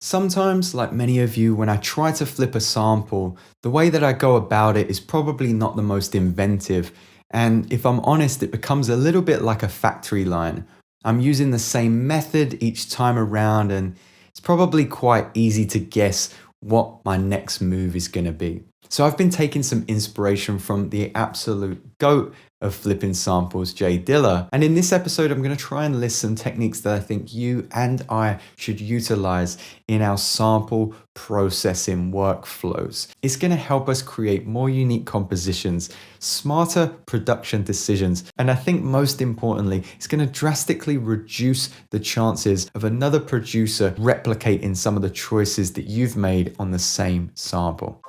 Sometimes, like many of you, when I try to flip a sample, the way that I go about it is probably not the most inventive. And if I'm honest, it becomes a little bit like a factory line. I'm using the same method each time around, and it's probably quite easy to guess what my next move is going to be. So I've been taking some inspiration from the absolute GOAT of flipping samples, Dilla. And in this episode, I'm going to try and list some techniques that I think you and I should utilize in our sample processing workflows. It's going to help us create more unique compositions, smarter production decisions, and I think most importantly, it's going to drastically reduce the chances of another producer replicating some of the choices that you've made on the same sample.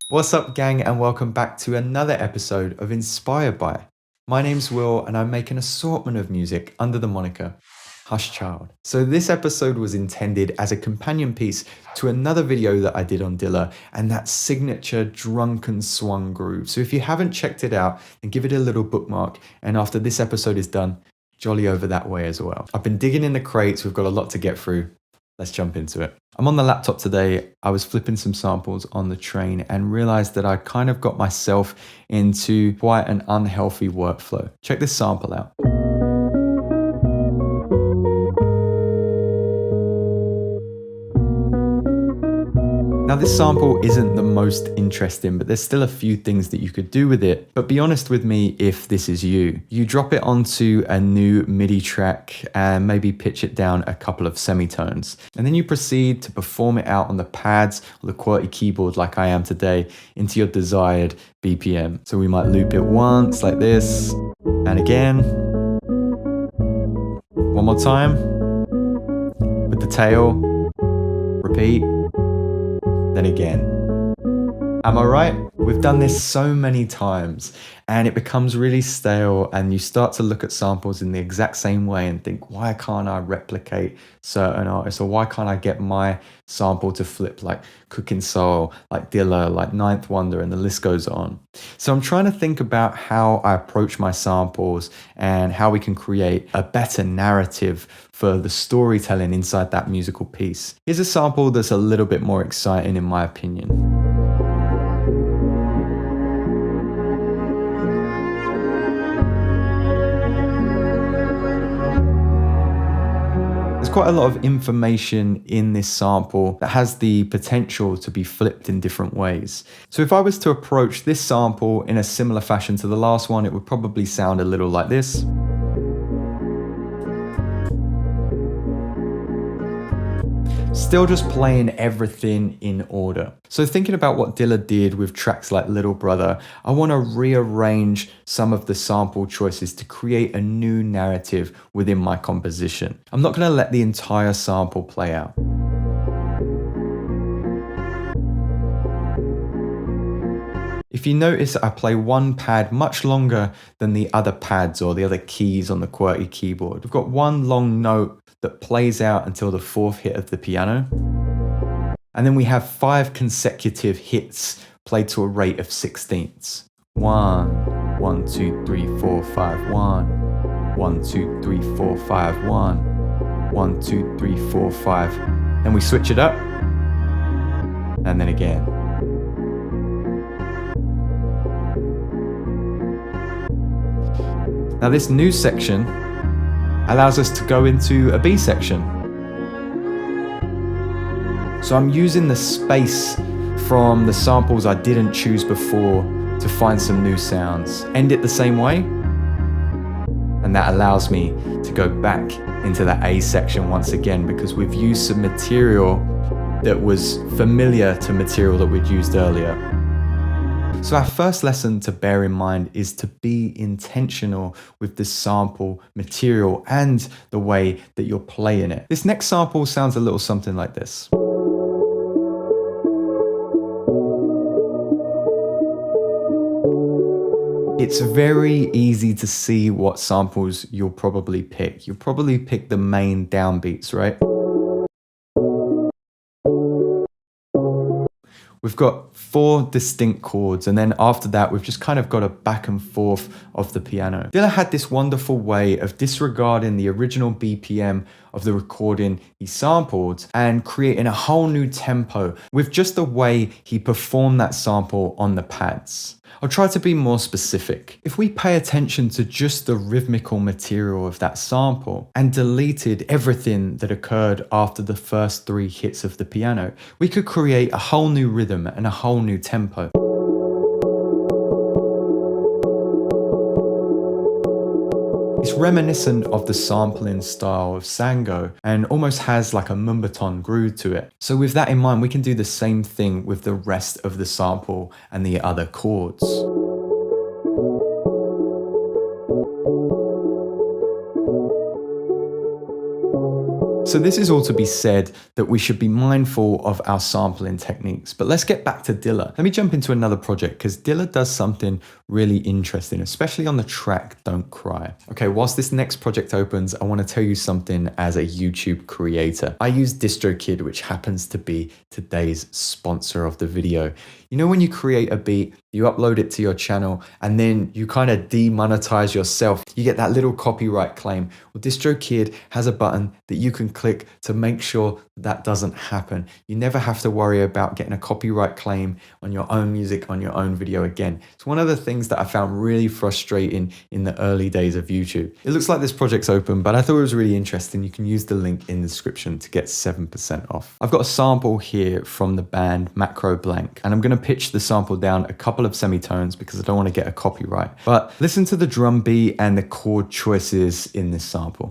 What's up, gang, and welcome back to another episode of Inspired By. My name's Will, and I make an assortment of music under the moniker Hush Child. So this episode was intended as a companion piece to another video that I did on Dilla and that signature drunken swung groove. So if you haven't checked it out, then give it a little bookmark, and after this episode is done, jolly over that way as well. I've been digging in the crates, we've got a lot to get through. Let's jump into it. I'm on the laptop today. I was flipping some samples on the train and realized that I kind of got myself into quite an unhealthy workflow. Check this sample out. Now this sample isn't the most interesting, but there's still a few things that you could do with it. But be honest with me if this is you. You drop it onto a new MIDI track and maybe pitch it down a couple of semitones. And then you proceed to perform it out on the pads or the QWERTY keyboard like I am today into your desired BPM. So we might loop it once like this, and again. One more time. With the tail. Repeat. Then again. Am I right? We've done this so many times and it becomes really stale, and you start to look at samples in the exact same way and think, why can't I replicate certain artists, or why can't I get my sample to flip like Cooking Soul, like Dilla, like Ninth Wonder, and the list goes on. So I'm trying to think about how I approach my samples and how we can create a better narrative for the storytelling inside that musical piece. Here's a sample that's a little bit more exciting in my opinion. Quite a lot of information in this sample that has the potential to be flipped in different ways. So if I was to approach this sample in a similar fashion to the last one, it would probably sound a little like this. Still just playing everything in order. So thinking about what Dilla did with tracks like Little Brother, I want to rearrange some of the sample choices to create a new narrative within my composition. I'm not going to let the entire sample play out. If you notice, I play one pad much longer than the other pads or the other keys on the QWERTY keyboard. We've got one long note that plays out until the fourth hit of the piano. And then we have 5 consecutive hits played to a rate of 16ths. 1, 1, 2, 3, 4, 5, 1. 1, 2, 3, 4, 5, 1. 1, 2, 3, 4, 5. Then we switch it up. And then again. Now this new section allows us to go into a B section. So I'm using the space from the samples I didn't choose before to find some new sounds. End it the same way, and that allows me to go back into that A section once again, because we've used some material that was familiar to material that we'd used earlier. So our first lesson to bear in mind is to be intentional with the sample material and the way that you're playing it. This next sample sounds a little something like this. It's very easy to see what samples you'll probably pick. You'll probably pick the main downbeats, right? we've got 4 distinct chords, and then after that we've just kind of got a back and forth of the piano. Dilla had this wonderful way of disregarding the original BPM of the recording he sampled and creating a whole new tempo with just the way he performed that sample on the pads. I'll try to be more specific. If we pay attention to just the rhythmical material of that sample and deleted everything that occurred after the first 3 hits of the piano, we could create a whole new rhythm and a whole new tempo. It's reminiscent of the sampling style of Sango and almost has like a mumbaton groove to it. So with that in mind, we can do the same thing with the rest of the sample and the other chords. So this is all to be said that we should be mindful of our sampling techniques, but let's get back to Dilla. Let me jump into another project because Dilla does something really interesting, especially on the track Don't Cry. Okay, whilst this next project opens, I want to tell you something as a YouTube creator. I use DistroKid, which happens to be today's sponsor of the video. You know when you create a beat, you upload it to your channel, and then you kind of demonetize yourself. You get that little copyright claim. Well, DistroKid has a button that you can click to make sure that doesn't happen. You never have to worry about getting a copyright claim on your own music, on your own video again. It's one of the things that I found really frustrating in the early days of YouTube. It looks like this project's open, but I thought it was really interesting. You can use the link in the description to get 7% off. I've got a sample here from the band Macro Blank, and I'm going to pitch the sample down a couple of semitones because I don't want to get a copyright. But listen to the drum beat and the chord choices in this sample.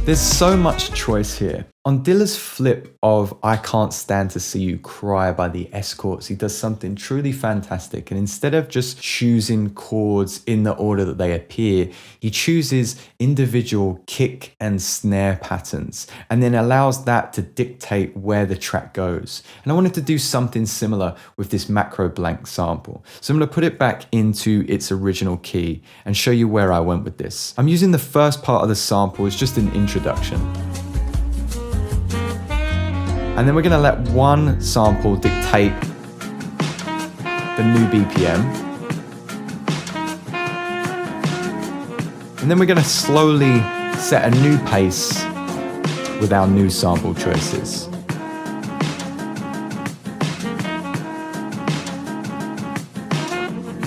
There's so much choice here. On Dilla's flip of I Can't Stand to See You Cry by the Escorts, he does something truly fantastic. And instead of just choosing chords in the order that they appear, he chooses individual kick and snare patterns and then allows that to dictate where the track goes. And I wanted to do something similar with this Macro Blank sample. So I'm going to put it back into its original key and show you where I went with this. I'm using the first part of the sample as just an introduction. And then we're going to let one sample dictate the new BPM. And then we're going to slowly set a new pace with our new sample choices.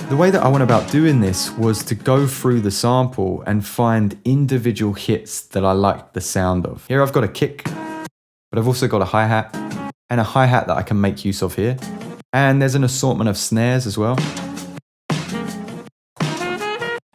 The way that I went about doing this was to go through the sample and find individual hits that I liked the sound of. Here I've got a kick, but I've also got a hi-hat and a hi-hat that I can make use of here. And there's an assortment of snares as well.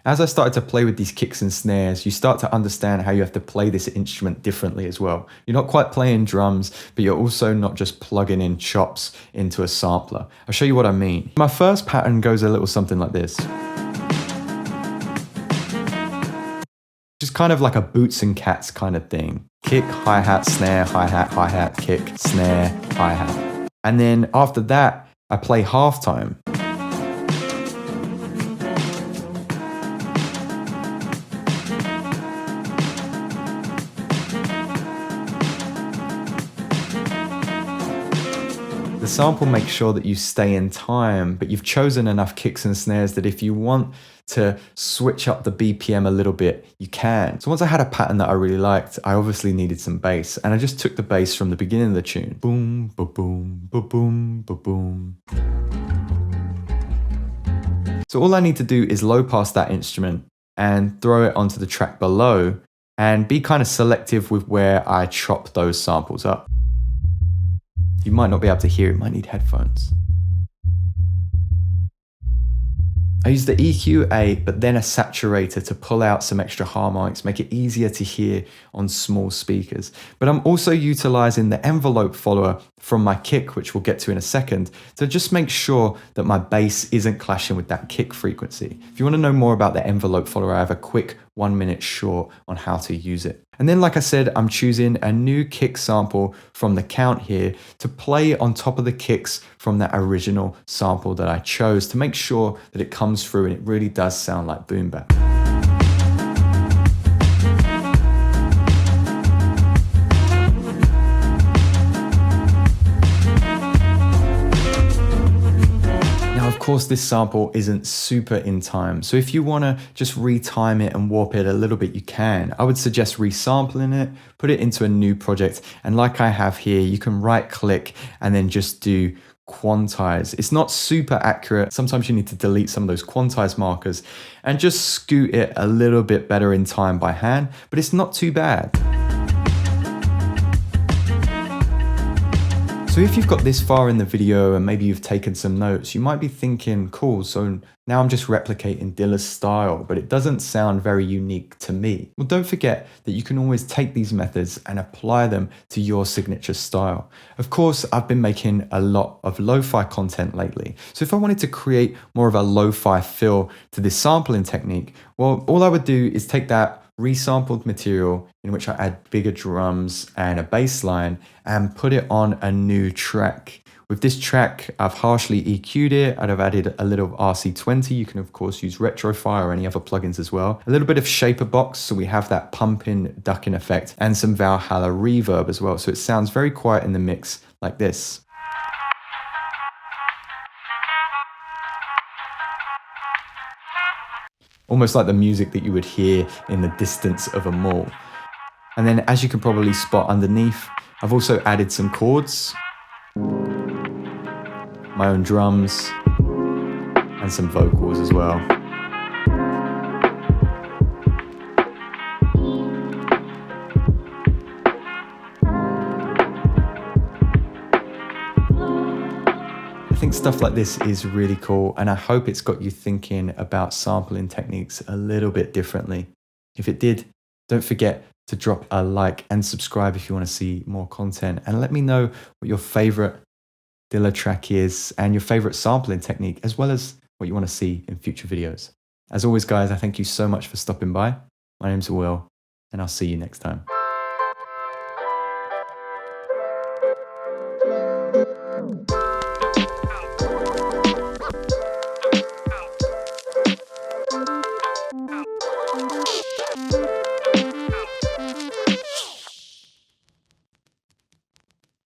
As I started to play with these kicks and snares, you start to understand how you have to play this instrument differently as well. You're not quite playing drums, but you're also not just plugging in chops into a sampler. I'll show you what I mean. My first pattern goes a little something like this. Just kind of like a boots and cats kind of thing. Kick, hi-hat, hi-hat, kick, snare, hi-hat. And then after that, I play halftime. The sample makes sure that you stay in time, but you've chosen enough kicks and snares that if you want to switch up the BPM a little bit, you can. So once I had a pattern that I really liked, I obviously needed some bass, and I just took the bass from the beginning of the tune. Boom, ba-boom, ba-boom, ba-boom. So all I need to do is low pass that instrument and throw it onto the track below and be kind of selective with where I chop those samples up. You might not be able to hear it, might need headphones. I use the EQ8, but then a saturator to pull out some extra harmonics, make it easier to hear on small speakers. But I'm also utilizing the envelope follower from my kick, which we'll get to in a second, to just make sure that my bass isn't clashing with that kick frequency. If you want to know more about the envelope follower, I have a quick 1-minute short on how to use it. And then, like I said, I'm choosing a new kick sample from the count here to play on top of the kicks from that original sample that I chose to make sure that it comes through and it really does sound like boom bap. Of course, this sample isn't super in time, so if you want to just retime it and warp it a little bit, you can. I would suggest resampling it, put it into a new project, and like I have here, you can right click and then just do quantize. It's not super accurate. Sometimes you need to delete some of those quantize markers and just scoot it a little bit better in time by hand, but it's not too bad. So if you've got this far in the video and maybe you've taken some notes, you might be thinking, cool, so now I'm just replicating Dilla's style, but it doesn't sound very unique to me. Well, don't forget that you can always take these methods and apply them to your signature style. Of course, I've been making a lot of lo-fi content lately. So if I wanted to create more of a lo-fi feel to this sampling technique, well, all I would do is take that resampled material in which I add bigger drums and a bass line and put it on a new track. With this track, I've harshly EQ'd it, and I've added a little RC20. You can of course use Retrofy or any other plugins as well. A little bit of shaper box, so we have that pumping, ducking effect, and some Valhalla reverb as well. So it sounds very quiet in the mix like this. Almost like the music that you would hear in the distance of a mall. And then, as you can probably spot underneath, I've also added some chords, my own drums, and some vocals as well. I think stuff like this is really cool, and I hope it's got you thinking about sampling techniques a little bit differently. If it did, don't forget to drop a like and subscribe if you want to see more content, and let me know what your favorite Dilla track is and your favorite sampling technique, as well as what you want to see in future videos. As always, guys, I thank you so much for stopping by. My name's Will, and I'll see you next time.